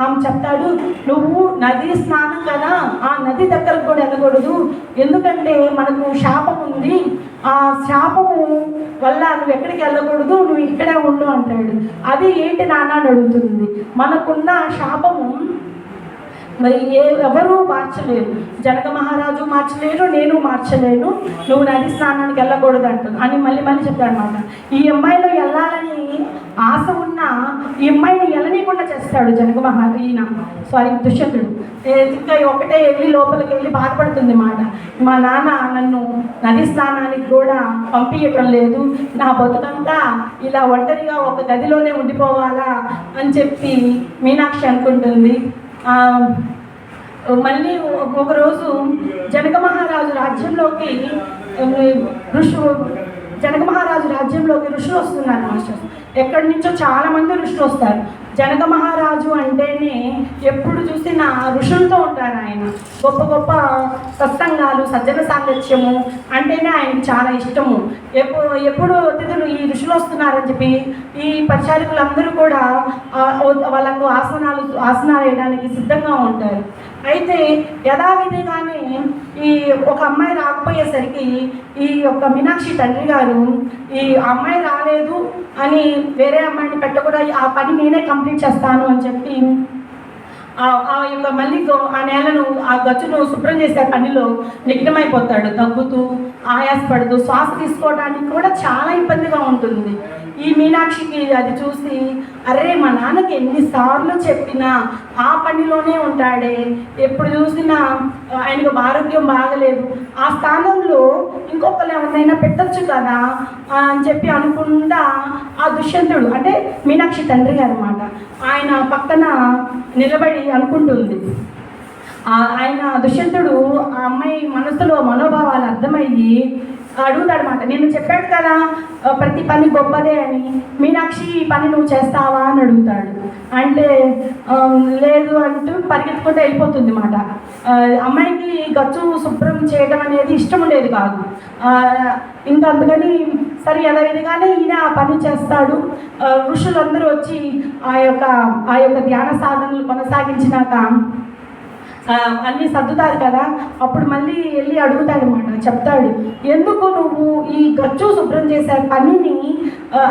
ఆమె చెప్తాడు, నువ్వు నది స్నానం కదా, ఆ నది దగ్గరకు కూడా వెళ్ళకూడదు, ఎందుకంటే మనకు శాపం ఉంది, ఆ శాపము వల్ల నువ్వు ఎక్కడికి వెళ్ళకూడదు, నువ్వు ఇక్కడే ఉండు అంటాడు. అది ఏంటి నాన్న అని అడుగుతుంది. మనకున్న శాపము మరి ఎవరూ మార్చలేరు, జనక మహారాజు మార్చలేరు, నేను మార్చలేను, నువ్వు నది స్నానానికి వెళ్ళకూడదు అంటుంది అని మళ్ళీ చెప్తాడు అనమాట. ఈ అమ్మాయిలో వెళ్ళాలని ఆశ ఉన్న ఈ అమ్మాయిని వెళ్ళనీయకుండా చేస్తాడు దుష్యంతుడు. ఇంకా ఒకటే వెళ్ళి లోపలికి వెళ్ళి బాధపడుతుంది మాట, మా నాన్న నన్ను నది స్నానానికి కూడా పంపించటం లేదు, నా బతుకంతా ఇలా ఒంటరిగా ఒక గదిలోనే ఉండిపోవాలా అని చెప్పి మీనాక్షి అనుకుంటుంది. మళ్ళీ ఒకరోజు జనక మహారాజు రాజ్యంలోకి ఋషులు వస్తున్నారు మాస్టర్స్. ఎక్కడి నుంచో చాలామంది ఋషులు వస్తారు. జనక మహారాజు అంటేనే ఎప్పుడు చూసినా ఋషులతో ఉంటారు. ఆయన గొప్ప గొప్ప సత్సంగాలు, సజ్జన సాంగత్యము అంటేనే ఆయనకి చాలా ఇష్టము. ఎప్పుడు అతిథులు ఈ ఋషులు వస్తున్నారని చెప్పి ఈ పరిచారకులందరూ కూడా వాళ్ళకు ఆసనాలు వేయడానికి సిద్ధంగా ఉంటారు. అయితే యథావిధిగానే ఈ ఒక అమ్మాయి రాకపోయేసరికి ఈ యొక్క మీనాక్షి తండ్రి గారు ఈ అమ్మాయి రాలేదు అని వేరే అమ్మాయిని పెట్టకుండా ఆ పని నేనే కంప్లీట్ చేస్తాను అని చెప్పి ఆ యొక్క మళ్ళీ ఆ నేలను ఆ గచ్చును శుభ్రం చేసే పనిలో నిగ్నమైపోతాడు. దగ్గుతూ ఆయాసపడుతూ శ్వాస తీసుకోవడానికి కూడా చాలా ఇబ్బందిగా ఉంటుంది. ఈ మీనాక్షికి అది చూసి, అరే మా నాన్నకి ఎన్నిసార్లు చెప్పినా ఆ పనిలోనే ఉంటాడే, ఎప్పుడు చూసినా ఆయనకు ఆరోగ్యం బాగలేదు, ఆ స్థానంలో ఇంకొకరు ఎవరినైనా పెట్టచ్చు కదా అని చెప్పి అనుకుంటా ఆ దుష్యంతుడు అంటే మీనాక్షి తండ్రి గారు అన్నమాట, ఆయన పక్కన నిలబడి అనుకుంటుంది. ఆయన దుష్యంతుడు ఆ అమ్మాయి మనసులో మనోభావాలు అర్థమయ్యి అడుగుతాడనమాట. నేను చెప్పాడు కదా ప్రతి పని గొప్పదే అని, మీనాక్షి ఈ పని నువ్వు చేస్తావా అని అడుగుతాడు. అంటే లేదు అంటూ పరిగెత్తుకుంటూ వెళ్ళిపోతుంది అన్నమాట. అమ్మాయికి గచ్చు శుభ్రం చేయడం అనేది ఇష్టం ఉండేది కాదు. ఇంకా అందుకని సరే యథావిధిగానే ఈయన ఆ పని చేస్తాడు. ఋషులందరూ వచ్చి ఆ యొక్క ధ్యాన సాధనలు కొనసాగించినాక అన్నీ సర్దుతారు కదా, అప్పుడు మళ్ళీ వెళ్ళి అడుగుతాడు అన్నమాట. చెప్తాడు, ఎందుకు నువ్వు ఈ గచ్చు శుభ్రం చేసే పనిని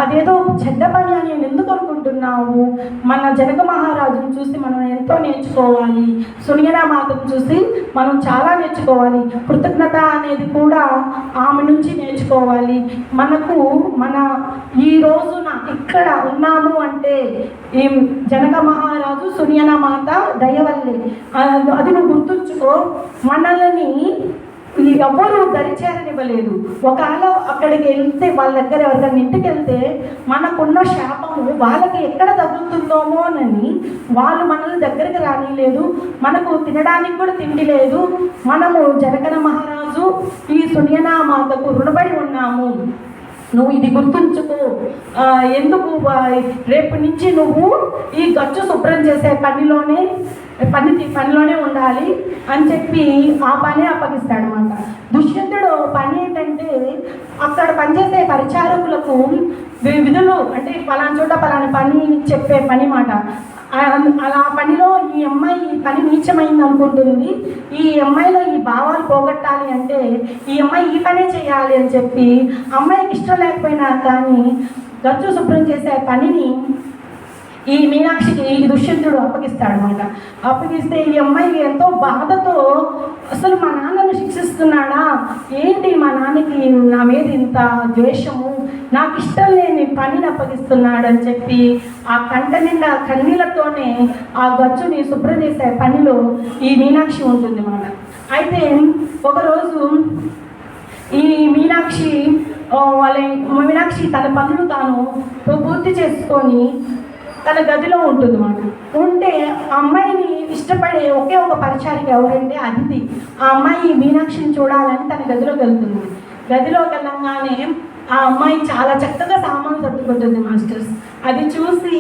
అదేదో చెడ్డ పని అని నేను ఎందుకు అనుకుంటున్నావు? మన జనక మహారాజును చూసి మనం ఎంతో నేర్చుకోవాలి, సునియనా మాతను చూసి మనం చాలా నేర్చుకోవాలి, కృతజ్ఞత అనేది కూడా ఆమె నుంచి నేర్చుకోవాలి. మన ఈ రోజున ఇక్కడ ఉన్నాము అంటే ఈ జనక మహారాజు సునియనా మాత దయవల్లే. అది నువ్వు గుర్తుంచుకో. మనల్ని ఎవరు దరిచేరనివ్వలేదు. ఒకవేళ అక్కడికి వెళ్తే వాళ్ళ దగ్గర ఎవరికైనా ఇంటికి వెళ్తే మనకున్న శాపము వాళ్ళకి ఎక్కడ తగులుతుందోమోనని వాళ్ళు మనల్ని దగ్గరికి రానిలేదు. మనకు తినడానికి కూడా తిండి లేదు. మనము జనక మహారాజు మహారాజు ఈ సునియనా మాతకు రుణపడి ఉన్నాము, నువ్వు ఇది గుర్తుంచుకో, ఎందుకు రేపు నుంచి నువ్వు ఈ గచ్చు శుభ్రం చేసే పనిలోనే ఉండాలి అని చెప్పి ఆ పని అప్పగిస్తాడు అనమాట. దుష్యంతుడు పని ఏంటంటే అక్కడ పనిచేసే పరిచారకులకు విధులు, అంటే పలానా చోట పలానా పని చెప్పే పని మాట. అలా పనిలో ఈ అమ్మాయి పని నీచమైంది అనుకుంటుంది. ఈ అమ్మాయిలో ఈ భావాలు పోగొట్టాలి అంటే ఈ అమ్మాయి ఈ పనే చేయాలి అని చెప్పి అమ్మాయికి ఇష్టం లేకపోయినా కానీ గచ్చు శుభ్రం చేసే పనిని ఈ మీనాక్షికి ఈ దుష్యంతుడు అప్పగిస్తాడనమాట. అప్పగిస్తే ఈ అమ్మాయి ఎంతో బాధతో, అసలు మా నాన్నను శిక్షిస్తున్నాడా ఏంటి, మా నాన్నకి నా మీద ఇంత ద్వేషము, నాకు ఇష్టం లేని పనిని అప్పగిస్తున్నాడు అని చెప్పి ఆ కంట నిండా కన్నీళ్లతోనే ఆ గచ్చుని శుభ్రం చేసే పనిలో ఈ మీనాక్షి ఉంటుంది అన్నమాట. అయితే ఒకరోజు ఈ మీనాక్షి తన పనులు తాను పూర్తి చేసుకొని తన గదిలో ఉంటుంది అన్నమాట. ఉంటే ఆ అమ్మాయిని ఇష్టపడే ఒకే ఒక పరిచారిక ఎవరంటే అదితి. ఆ అమ్మాయి మీనాక్షిని చూడాలని తన గదిలోకి వెళ్తుంది. గదిలోకి వెళ్ళంగానే ఆ అమ్మాయి చాలా చక్కగా సామాన్లు సర్దుకుంటుంది మాస్టర్స్. అది చూసి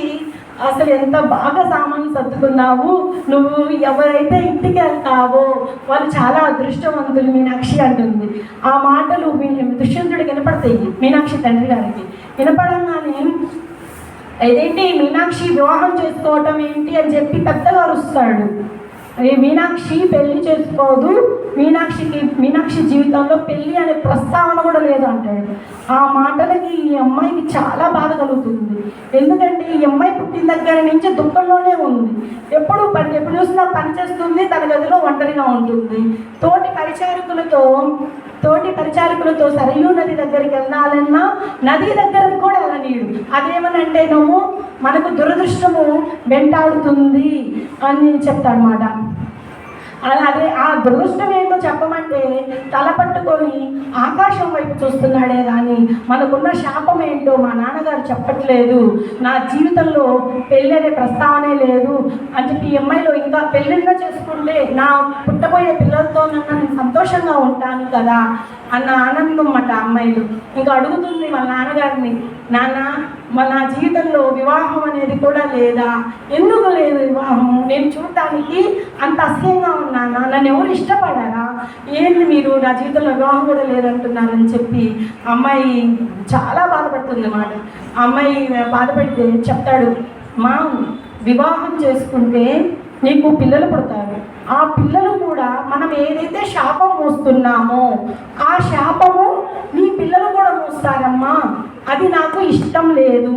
అసలు ఎంత బాగా సామాన్లు సర్దుకున్నావు, నువ్వు ఎవరైతే ఇంటికి వెళ్తావో వాళ్ళు చాలా అదృష్టవంతులు మీనాక్షి అంటుంది. ఆ మాటలు దుష్యంతుడికి వినపడతాయి, మీనాక్షి తండ్రి గారికి. వినపడంగానే అదేంటి మీనాక్షి వివాహం చేసుకోవటం ఏంటి అని చెప్పి పెద్దగా అరుస్తాడు. మీనాక్షి పెళ్లి చేసుకోదు, మీనాక్షి జీవితంలో పెళ్లి అనే ప్రస్తావన కూడా లేదు అంటాడు. ఆ మాటలకి ఈ అమ్మాయికి చాలా బాధ కలుగుతుంది. ఎందుకంటే ఈ అమ్మాయి పుట్టిన దగ్గర నుంచి దుఃఖంలోనే ఉంది. ఎప్పుడు చూసినా పని చేస్తుంది, తన గదిలో ఒంటరిగా ఉంటుంది. తోటి పరిచారకులతో సరయూ నది దగ్గరికి వెళ్ళాలన్నా నది దగ్గరకు కూడా వెళ్ళనీడు. అదేమనంటే నువ్వు మనకు దురదృష్టము వెంటాడుతుంది అని చెప్తాడనమాట. అదే ఆ దురదృష్టం ఏంటో చెప్పమంటే తల పట్టుకొని ఆకాశం వైపు చూస్తున్నాడే కానీ మనకున్న శాపం ఏంటో మా నాన్నగారు చెప్పట్లేదు, నా జీవితంలో పెళ్ళి అనే ప్రస్తావనే లేదు అని చెప్పి ఈ అమ్మాయిలో ఇంకా పెళ్ళిళ్ళో చేసుకుంటే నా పుట్టబోయే పిల్లలతో నేను సంతోషంగా ఉంటాను కదా అన్న ఆనందం అన్నమాట. అమ్మాయిలు ఇంకా అడుగుతుంది వాళ్ళ నాన్నగారిని, నాన్న నా జీవితంలో వివాహం అనేది కూడా లేదా, ఎందుకు లేదు వివాహం, నేను చూడటానికి అంత అసహ్యంగా ఉన్నానా, నన్ను ఎవరు ఇష్టపడారా, ఏంటి మీరు నా జీవితంలో వివాహం కూడా లేదంటున్నారని చెప్పి అమ్మాయి చాలా బాధపడుతుంది అన్నమాట. అమ్మాయి బాధపడితే చెప్తాడు, మా వివాహం చేసుకుంటే నీకు పిల్లలు పుడతారు, ఆ పిల్లలు కూడా మనం ఏదైతే శాపం మోస్తున్నామో ఆ శాపము నీ పిల్లలు కూడా మోస్తారమ్మా, అది నాకు ఇష్టం లేదు,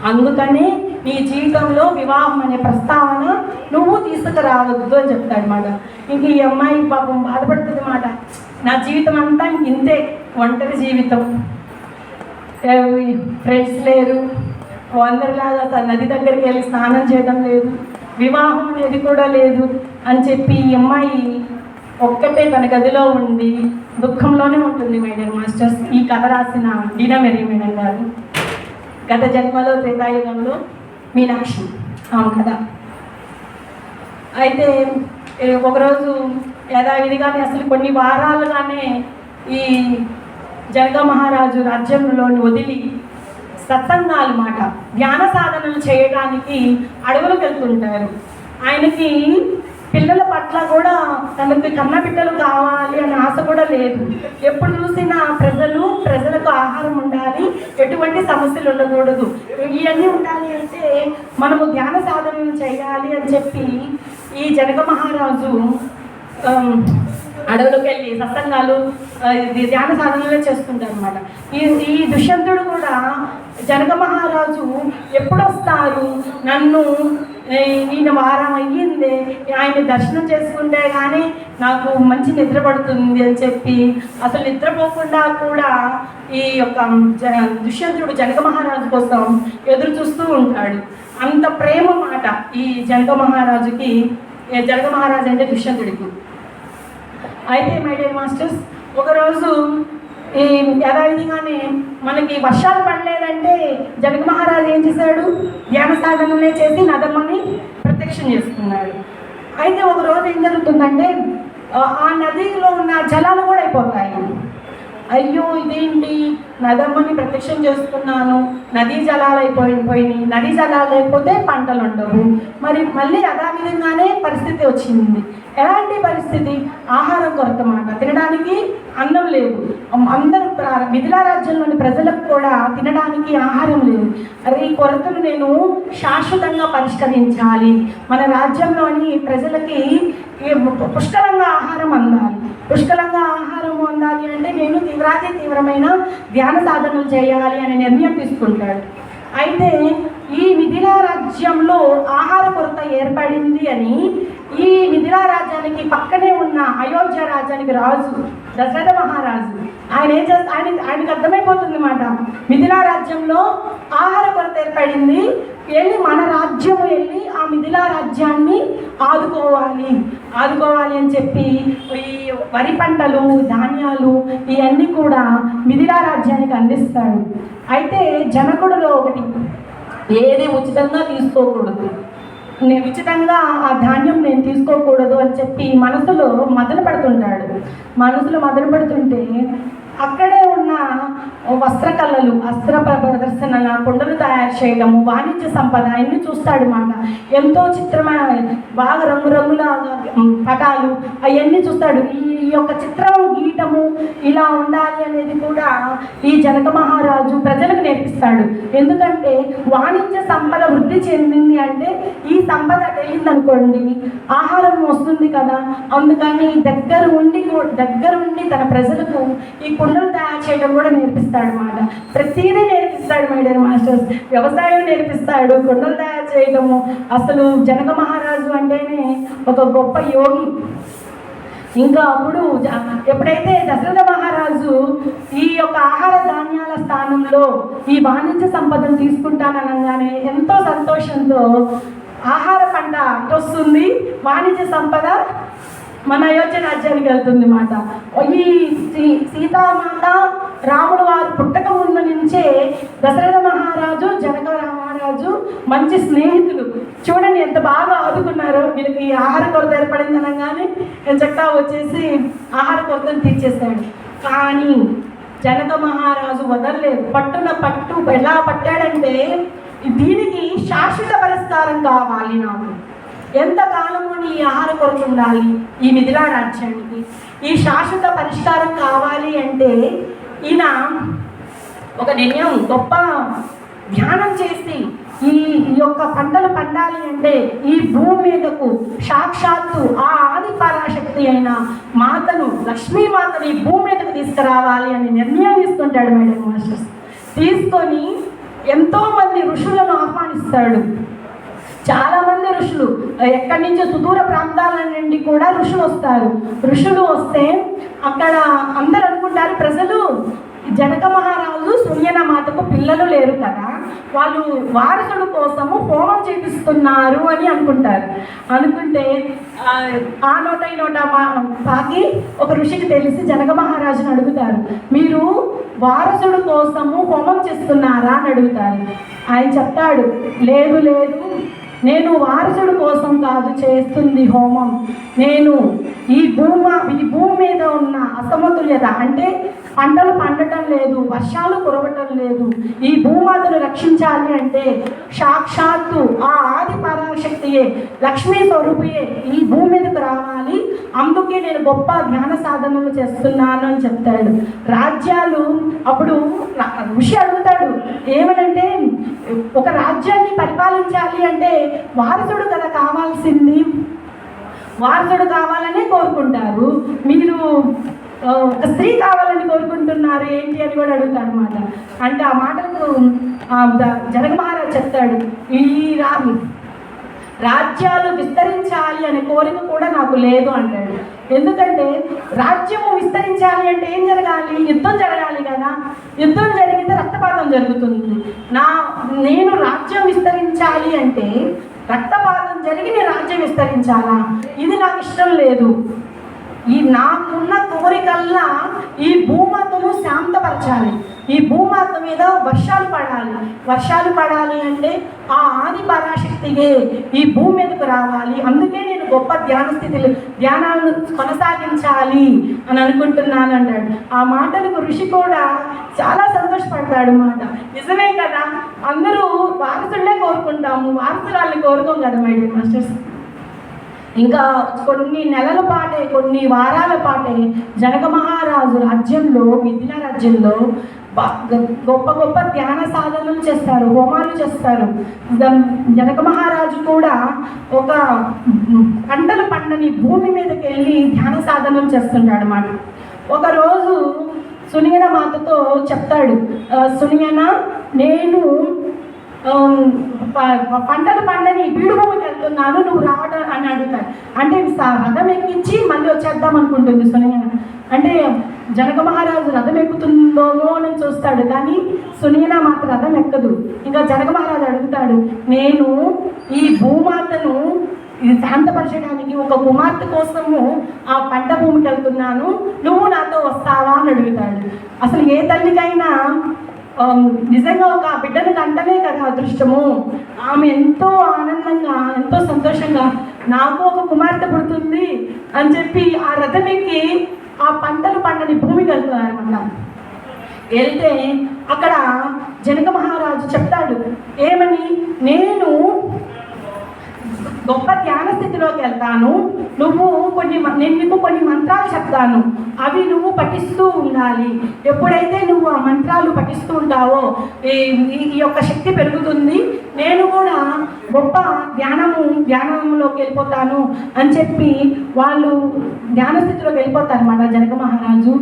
అందుకని నీ జీవితంలో వివాహం అనే ప్రస్తావన నువ్వు తీసుకురావద్దు అని చెప్తాడనమాట. ఇంక ఈ అమ్మాయి పాపం బాధపడుతుంది అన్నమాట. నా జీవితం అంతా ఇంతే, ఒంటరి జీవితం, ఫ్రెండ్స్ లేరు, అందరిలాగా నది దగ్గరికి వెళ్ళి స్నానం చేయడం లేదు, వివాహం అనేది కూడా లేదు అని చెప్పి ఈ అమ్మాయి ఒక్కటే తన గదిలో ఉండి దుఃఖంలోనే ఉంటుంది. మేడం మాస్టర్స్, ఈ కథ రాసిన డీనా మెరీ మేడం గారు గత జన్మలో త్రేతాయుగంలో మీనాక్షి ఆమె కథ. అయితే ఒకరోజు యథావిధిగానే అసలు కొన్ని వారాలుగానే ఈ జనక మహారాజు రాజ్యంలోని వదిలి సత్సంగాలు మాట ధ్యాన సాధనలు చేయడానికి అడవులకు వెళ్తుంటారు. ఆయనకి పిల్లల పట్ల కూడా తనకి కన్న బిడ్డలు కావాలి అనే ఆశ కూడా లేదు. ఎప్పుడు చూసినా ప్రజలకు ఆహారం ఉండాలి, ఎటువంటి సమస్యలు ఉండకూడదు, ఇవన్నీ ఉండాలి అంటే మనము ధ్యాన సాధనలు చేయాలి అని చెప్పి ఈ జనక మహారాజు అడవులకు వెళ్ళి సత్సంగాలు ధ్యాన సాధనలే చేస్తుంటారు అనమాట. ఈ దుష్యంతుడు కూడా జనక మహారాజు ఎప్పుడు వస్తారు, ఈయన వారం అయ్యింది, ఆయన దర్శనం చేసుకుంటే కానీ నాకు మంచి నిద్ర పడుతుంది అని చెప్పి అసలు నిద్రపోకుండా కూడా ఈ యొక్క దుష్యంతుడు జనక మహారాజు కోసం ఎదురు చూస్తూ ఉంటాడు. అంత ప్రేమ మాట ఈ జనక మహారాజుకి, జనక మహారాజు అంటే దుష్యంతుడికి. అయితే మై డియర్ మాస్టర్స్, ఒకరోజు ఈ యథావిధిగానే మనకి వర్షాలు పడలేదంటే జనక మహారాజు ఏం చేశాడు, ధ్యాన సాధనలే చేసి నదమ్మని ప్రత్యక్షం చేసుకున్నాడు. అయితే ఒకరోజు ఏం జరుగుతుందంటే ఆ నదిలో ఉన్న జలాలు కూడా అయిపోతాయి. అయ్యో ఇదేంటి, నదమ్మని ప్రత్యక్షం చేస్తున్నాను, నదీ జలాలు అయిపోయినాయి, నదీ జలాలు లేకపోతే పంటలు ఉండవు. మరి మళ్ళీ యథావిధంగానే పరిస్థితి వచ్చింది. ఎలాంటి పరిస్థితి? ఆహారం కొరత మాట. తినడానికి అన్నం లేదు. అందరూ మిథిలా రాజ్యంలోని ప్రజలకు కూడా తినడానికి ఆహారం లేదు. అరే ఈ కొరతను నేను శాశ్వతంగా పరిష్కరించాలి, మన రాజ్యంలోని ప్రజలకి పుష్కలంగా ఆహారం అందాలి. పుష్కలంగా ఆహారం అందాలి అంటే నేను తీవ్రమైన ధ్యాన సాధనలు చేయాలి అనే నిర్ణయం తీసుకుంటాడు. అయితే ఈ మిథిలా రాజ్యంలో ఆహార కొరత ఏర్పడింది అని ఈ మిథిలా రాజ్యానికి పక్కనే ఉన్న అయోధ్య రాజ్యానికి రాజు దశరథ మహారాజు ఆయన ఏం చేస్తా ఆయనకు అర్థమైపోతుంది మాట, మిథిలా రాజ్యంలో ఆహార కొరత ఏర్పడింది, వెళ్ళి మన రాజ్యము వెళ్ళి ఆ మిథిలా రాజ్యాన్ని ఆదుకోవాలి అని చెప్పి ఈ వరి పంటలు, ధాన్యాలు ఇవన్నీ కూడా మిథిలా రాజ్యానికి అందిస్తాడు. అయితే జనకుడిలో ఒకటి, ఏది ఉచితంగా తీసుకోకూడదు, నేను ఉచితంగా ఆ ధాన్యం నేను తీసుకోకూడదు అని చెప్పి మనసులో మదన పడుతుంటే అక్కడే ఉన్న వస్త్రకళలు, అస్త్ర ప్రదర్శనల, కుండలు తయారు చేయడము, వాణిజ్య సంపద అన్నీ చూస్తాడు మాట. ఎంతో చిత్రమైన బాగా రంగురంగుల పటాలు అవన్నీ చూస్తాడు. ఈ యొక్క చిత్రం గీయటము ఇలా ఉండాలి అనేది కూడా ఈ జనక మహారాజు ప్రజలకు నేర్పిస్తాడు. ఎందుకంటే వాణిజ్య సంపద వృద్ధి చెందింది అంటే ఈ సంపద తెలియదనుకోండి ఆహారం వస్తుంది కదా. అందుకని దగ్గర ఉండి తన ప్రజలకు ఈ కుండలు తయారు చేయడం కూడా నేర్పిస్తాడు అన్నమాట. ప్రతిదీ నేర్పిస్తాడు మై డియర్ మాస్టర్స్. వ్యవసాయం నేర్పిస్తాడు, కుండలు తయారు చేయడము. అసలు జనక మహారాజు అంటేనే ఒక గొప్ప యోగి. ఇంకా అప్పుడు ఎప్పుడైతే దశరథ మహారాజు ఈ యొక్క ఆహార ధాన్యాల స్థానంలో ఈ వాణిజ్య సంపదను తీసుకుంటాననగానే ఎంతో సంతోషంతో ఆహార పంట వస్తుంది, వాణిజ్య సంపద మన అయోధ్య రాజ్యానికి వెళ్తుంది మాట. ఈ సీతామాత రాముడు వారు పుట్టక ముందు నుంచే దశరథ మహారాజు జనక మహారాజు మంచి స్నేహితులు. చూడండి ఎంత బాగా ఆదుకున్నారో. వీళ్ళకి ఆహార కొరత ఏర్పడింది అనగానే చక్కగా వచ్చేసి ఆహార కొరతను తీర్చేస్తాడు. కానీ జనక మహారాజు వదలలేదు. పట్టు ఎలా పట్టాడంటే దీనికి శాశ్వత పరిష్కారం కావాలి, నాకు ఎంతకాలము నీ ఆహార కొరత ఉండాలి ఈ మిథిలా రాజ్యానికి, ఈ శాశ్వత పరిష్కారం కావాలి అంటే ఈయన ఒక నిర్ణయం, గొప్ప ధ్యానం చేసి ఈ యొక్క పంటలు పండాలి అంటే ఈ భూమి మీదకు సాక్షాత్తు ఆ ఆది పరాశక్తి అయిన మాతను, లక్ష్మీమాతను ఈ భూమి మీదకు తీసుకురావాలి అని నిర్ణయం తీసుకుంటాడు మేడం మాస్టర్స్. తీసుకొని ఎంతోమంది ఋషులను ఆహ్వానిస్తాడు. చాలామంది ఋషులు ఎక్కడి నుంచో సుదూర ప్రాంతాల నుండి కూడా ఋషులు వస్తారు. ఋషులు వస్తే అక్కడ అందరు అనుకుంటారు, ప్రజలు జనక మహారాజు సూర్యన మాతకు పిల్లలు లేరు కదా, వాళ్ళు వారసుడు కోసము హోమం చేపిస్తున్నారు అని అనుకుంటే ఆ నోట ఈ నోట పాకి ఒక ఋషికి తెలిసి జనక మహారాజుని అడుగుతారు, మీరు వారసుడు కోసము హోమం చేస్తున్నారా అని అడుగుతారు. ఆయన చెప్తాడు, లేదు నేను వారసుడు కోసం కాదు చేస్తుంది హోమం, నేను ఈ భూమి మీద ఉన్న అసమతుల్యత అంటే పంటలు పండటం లేదు, వర్షాలు కురవటం లేదు, ఈ భూమాతను రక్షించాలి అంటే సాక్షాత్తు ఆ ఆది పరాశక్తియే, లక్ష్మీ స్వరూపియే ఈ భూమి మీదకు రావాలి, అందుకే నేను గొప్ప ధ్యాన సాధనలు చేస్తున్నాను అని చెప్తాడు. రాజ్యాలు అప్పుడు ఋషి అడుగుతాడు ఏమనంటే, ఒక రాజ్యాన్ని పరిపాలించాలి అంటే వారసుడు కదా కావాల్సింది, వారసుడు కావాలనే కోరుకుంటారు, మీరు ఒక స్త్రీ కావాలని కోరుకుంటున్నారు ఏంటి అని కూడా అడుగుతాడు అనమాట. అంటే ఆ మాటకు జనక మహారాజు చెప్తాడు, ఈ రాజ్యాలు విస్తరించాలి అనే కోరిక కూడా నాకు లేదు అంటాడు. ఎందుకంటే రాజ్యము విస్తరించాలి అంటే ఏం జరగాలి? యుద్ధం జరగాలి కదా. యుద్ధం జరిగితే రక్తపాతం జరుగుతుంది. నేను రాజ్యం విస్తరించాలి అంటే రక్తపాతం జరిగి నేను రాజ్యం విస్తరించాలా? ఇది నాకు ఇష్టం లేదు. నాకున్న కోరికల్లా ఈ భూమాతను శాంతపరచాలి, ఈ భూమాత మీద వర్షాలు పడాలి అంటే ఆ ఆది పరాశక్తిగా ఈ భూమి మీదకు రావాలి. అందుకే నేను గొప్ప ధ్యానాలను కొనసాగించాలి అని అనుకుంటున్నాను అన్నాడు. ఆ మాటలకు ఋషి కూడా చాలా సంతోషపడతాడు మాట. నిజమే కదా, అందరూ వారసులే కోరుకుంటాము, వారసురాల్ని కోరుకోం కదా మై డియర్ మాస్టర్స్. ఇంకా కొన్ని నెలల పాటే, కొన్ని వారాల పాటే జనక మహారాజు రాజ్యంలో, మిథిలా రాజ్యంలో గొప్ప గొప్ప ధ్యాన సాధనలు చేస్తారు, హోమాలు చేస్తారు. జనక మహారాజు కూడా ఒక పంటలు పండని భూమి మీదకి వెళ్ళి ధ్యాన సాధనలు చేస్తుంటాడు అన్నమాట. ఒకరోజు సునియన మాతతో చెప్తాడు, సునియన నేను పంటలు పండని బీడు భూమికి వెళ్తున్నాను, నువ్వు రావడం అని అడుగుతాడు. అంటే రథం ఎక్కించి మళ్ళీ వచ్చేద్దాం అనుకుంటుంది సునియన. అంటే జనక మహారాజు రథం ఎక్కుతుందోమో అని చూస్తాడు, కానీ సునియన మాత్రం రథం ఎక్కదు. ఇంకా జనక మహారాజు అడుగుతాడు, నేను ఈ భూమాతను శాంతపరచడానికి ఒక కుమార్తె కోసము ఆ పంట భూమికి వెళ్తున్నాను, నువ్వు నాతో వస్తావా అని అడుగుతాడు. అసలు ఏ తల్లికైనా నిజంగా ఒక బిడ్డను కంటనే కదా అదృష్టము. ఆమె ఎంతో ఆనందంగా, ఎంతో సంతోషంగా నాకు ఒక కుమార్తె పుడుతుంది అని చెప్పి ఆ రథం ఎక్కి ఆ పంటలు పండని భూమికి వెళ్తున్నారు అన్నమాట. వెళ్తే అక్కడ జనక మహారాజు చెప్తాడు, ఏమని, నేను గొప్ప ధ్యాన స్థితిలోకి వెళ్తాను, నేను నీకు కొన్ని మంత్రాలు చెప్తాను, అవి నువ్వు పఠిస్తూ ఉండాలి. ఎప్పుడైతే నువ్వు ఆ మంత్రాలు పఠిస్తూ ఉంటావో ఈ యొక్క శక్తి పెరుగుతుంది, నేను కూడా గొప్ప ధ్యానంలోకి వెళ్ళిపోతాను అని చెప్పి వాళ్ళు ధ్యాన స్థితిలోకి వెళ్ళిపోతారు అన్నమాట. జనక మహారాజు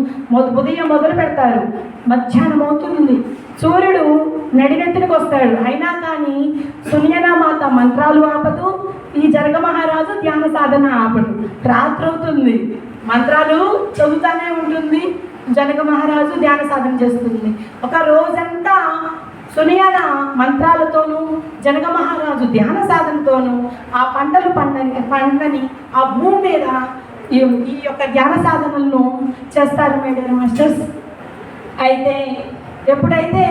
ఉదయం మొదలు పెడతారు, మధ్యాహ్నం అవుతుంది, సూర్యుడు నడినెత్తునికి వస్తాడు, అయినా కానీ సునియన మాత మంత్రాలు ఆపదు, ఈ జనక మహారాజు ధ్యాన సాధన ఆపడు. రాత్రి అవుతుంది, మంత్రాలు చదువుతానే ఉంటుంది, జనక మహారాజు ధ్యాన సాధన చేస్తుంది. ఒక రోజంతా సునియన మంత్రాలతోనూ జనక మహారాజు ధ్యాన సాధనతోనూ ఆ పంటలు పండని ఆ భూమి మీద ఈ యొక్క ధ్యాన సాధనలను చేస్తారు మై డియర్ మాస్టర్స్. అయితే ఎప్పుడైతే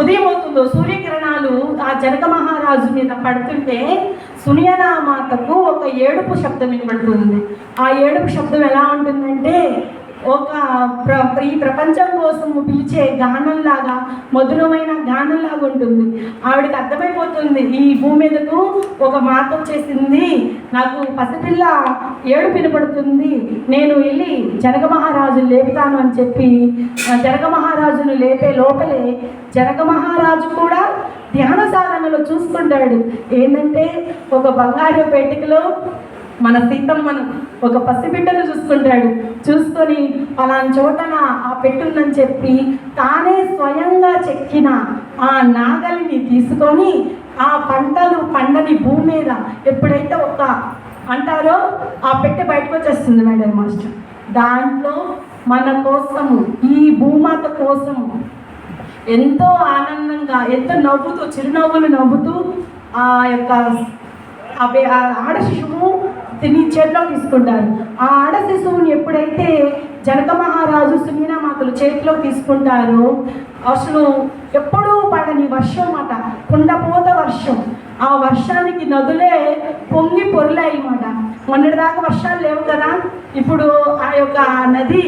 ఉదయం అవుతుందో, సూర్యకిరణాలు ఆ జనక మహారాజు మీద పడుతుంటే సునియన మాతకు ఒక ఏడుపు శబ్దం వినబడుతుంది. ఆ ఏడుపు శబ్దం ఎలా ఉంటుందంటే ఈ ప్రపంచం కోసం పిలిచే గానంలాగా, మధురమైన గానంలాగా ఉంటుంది. ఆవిడకి అర్థమైపోతుంది, ఈ భూమి మీదకు ఒక మాత వచ్చేసింది, నాకు పసిపిల్ల ఏడుపు వినపడుతుంది, నేను వెళ్ళి జనక మహారాజును లేపుతాను అని చెప్పి జనక మహారాజును లేపే లోపలే జనక మహారాజు కూడా ధ్యాన సాధనలో చూసుకుంటాడు. ఏంటంటే ఒక బంగారు పేటికలో మన సీతమ్మను, ఒక పసిబిడ్డను చూసుకుంటాడు. చూసుకొని పలానా చోటన ఆ పెట్టుందని చెప్పి తానే స్వయంగా చెక్కిన ఆ నాగలిని తీసుకొని ఆ పంటలు పండని భూమి మీద ఎప్పుడైతే ఒక అంటారో ఆ పెట్టె బయటకు వచ్చేస్తుంది మేడం మాస్టర్. దాంట్లో మన కోసము, ఈ భూమాత కోసము ఎంతో ఆనందంగా, ఎంతో నవ్వుతూ, చిరునవ్వులు నవ్వుతూ ఆ యొక్క ఆడ శిశువు చేతిలో తీసుకుంటారు. ఆ ఆడ శిశువుని ఎప్పుడైతే జనక మహారాజు సునియన మాతలు చేతిలో తీసుకుంటారో అసలు ఎప్పుడూ పడని వర్షం అన్నమాట, కుండపోత వర్షం. ఆ వర్షానికి నదులే పొంగి పొర్లాయి అన్నమాట. మొన్నటిదాకా వర్షాలు లేవు కదా, ఇప్పుడు ఆ యొక్క నది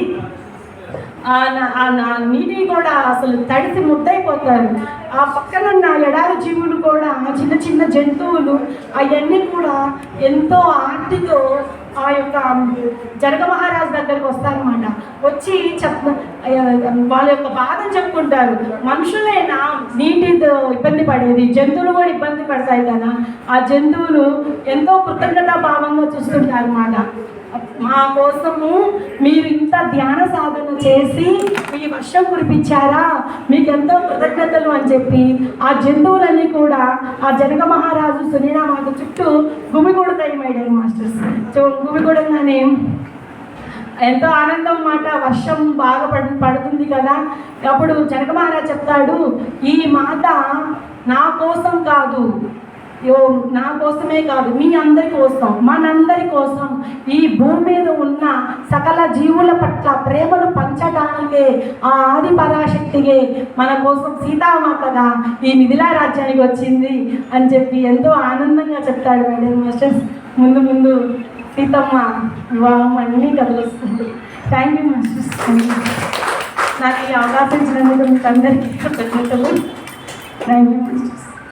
నీటి కూడా అసలు తడిసి ముద్దైపోతారు. ఆ పక్కనున్న ఎడారి జీవులు కూడా, చిన్న చిన్న జంతువులు అవన్నీ కూడా ఎంతో ఆర్తితో ఆ యొక్క జనక మహారాజు దగ్గరికి వస్తారన్నమాట. వచ్చి వాళ్ళ యొక్క బాధను చెప్పుకుంటారు. మనుషులైనా నీటితో ఇబ్బంది పడేది, జంతువులు కూడా ఇబ్బంది పడతాయి కదా, ఆ జంతువులు ఎంతో కృతజ్ఞతా భావంగా చూస్తుంటారు అన్నమాట. మా కోసము మీరు ఇంత ధ్యాన సాధన చేసి మీ వర్షం కురిపించారా, మీకు ఎంతో కృతజ్ఞతలు అని చెప్పి ఆ జంతువులన్నీ కూడా ఆ జనక మహారాజు సునియన మాత చుట్టూ గుమిగూడతాయి మై డియర్ మాస్టర్స్. గుమిగూడగానే ఎంతో ఆనందం మాట, వర్షం బాగా పడుతుంది కదా. అప్పుడు జనక మహారాజు చెప్తాడు, ఈ మాత నా కోసం కాదు, నా కోసమే కాదు, మీ అందరి కోసం, మనందరి కోసం ఈ భూమి మీద ఉన్న సకల జీవుల పట్ల ప్రేమను పంచడానికే ఆ ఆది పరాశక్తిగా మన కోసం సీతామాతగా ఈ మిథిలా రాజ్యానికి వచ్చింది అని చెప్పి ఎంతో ఆనందంగా చెప్తాడు మేడం మాస్టర్స్. ముందు ముందు సీతమ్మ వివాహం అన్నీ కదిలిస్తుంది. Thank you masters. నాకు ఈ అవకాశం ఇచ్చినందుకు మీకు అందరికీ కృతజ్ఞతలు. Thank you masters.